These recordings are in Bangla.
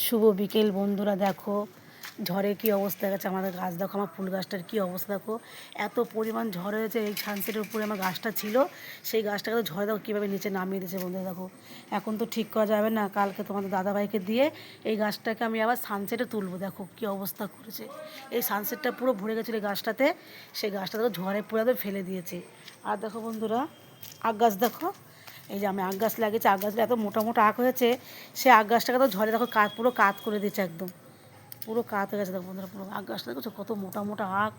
শুভ বিকেল বন্ধুরা, দেখো ঝড়ের কী অবস্থা গেছে আমাদের গাছ। দেখো আমার ফুল গাছটার কী অবস্থা, দেখো এত পরিমাণ ঝড় হয়েছে। এই সানসেটের উপরে আমার গাছটা ছিল, সেই গাছটাকে তো ঝড়ে দেখো কীভাবে নিচে নামিয়ে দিয়েছে বন্ধুরা। দেখো এখন তো ঠিক করা যাবে না, কালকে তোমাদের দাদাভাইকে দিয়ে এই গাছটাকে আমি আবার সানসেটে তুলবো। দেখো কী অবস্থা করেছে, এই সানসেটটা পুরো ভরে গেছিলো এই গাছটাতে, সেই গাছটা দেখো ঝড়ে পুরো একদম ফেলে দিয়েছে। আর দেখো বন্ধুরা আগ গাছ দেখো, এই যে আমি আগ গাছ লাগিয়েছি, আগ গাছটা এত মোটা মোটা আগ হয়েছে, সে আগ গাছটাকে তো ঝড়ে দেখো পুরো কাত করে দিয়েছে, একদম পুরো কাত হয়ে গেছে। দেখো বন্ধুরা পুরো আগ গাছটা দেখছো কত মোটা মোটা আগ।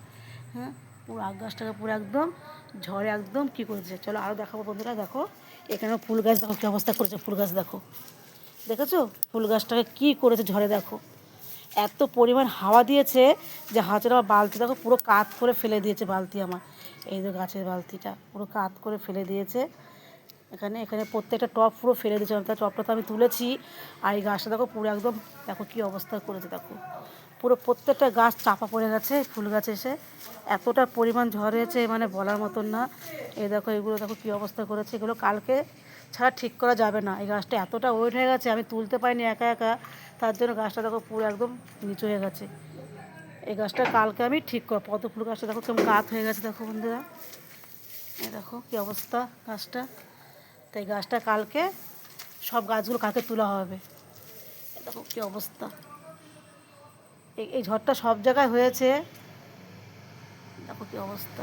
হ্যাঁ, পুরো আগ গাছটাকে পুরো একদম ঝড়ে একদম কী করেছে। চলো আরও দেখাবো বন্ধুরা। দেখো এখানেও ফুল গাছ দেখো কী অবস্থা করেছে, ফুল গাছ দেখো, দেখেছো ফুল গাছটাকে কী করেছে ঝড়ে। দেখো এত পরিমাণ হাওয়া দিয়েছে যে হাতের আমার বালতি দেখো পুরো কাত করে ফেলে দিয়েছে, বালতি আমার এই যে গাছের বালতিটা পুরো কাত করে ফেলে দিয়েছে। এখানে এখানে প্রত্যেকটা টব পুরো ফেলে দিয়েছে, তার টবটা তো আমি তুলেছি। আর এই গাছটা দেখো পুরো একদম দেখো কী অবস্থা করেছে। দেখো পুরো প্রত্যেকটা গাছ চাপা পড়ে গেছে, ফুল গাছ এসে এতটা পরিমাণ ঝড় হয়েছে মানে বলার মতন না। এই দেখো এগুলো দেখো কী অবস্থা করেছে, এগুলো কালকে ছাড়া ঠিক করা যাবে না। এই গাছটা এতটা ওয়েট হয়ে গেছে, আমি তুলতে পারিনি একা একা, তার জন্য গাছটা দেখো পুরো একদম নিচু হয়ে গেছে। এই গাছটা কালকে আমি ঠিক পদ্ম ফুল গাছটা দেখো কেমন কাত হয়ে গেছে। দেখো বন্ধুরা এই দেখো কী অবস্থা গাছটা। তাই গাছটা কালকে সব গাছগুলো কালকে তোলা হবে। দেখো কী অবস্থা, এই ঝড়টা সব জায়গায় হয়েছে, দেখো কী অবস্থা।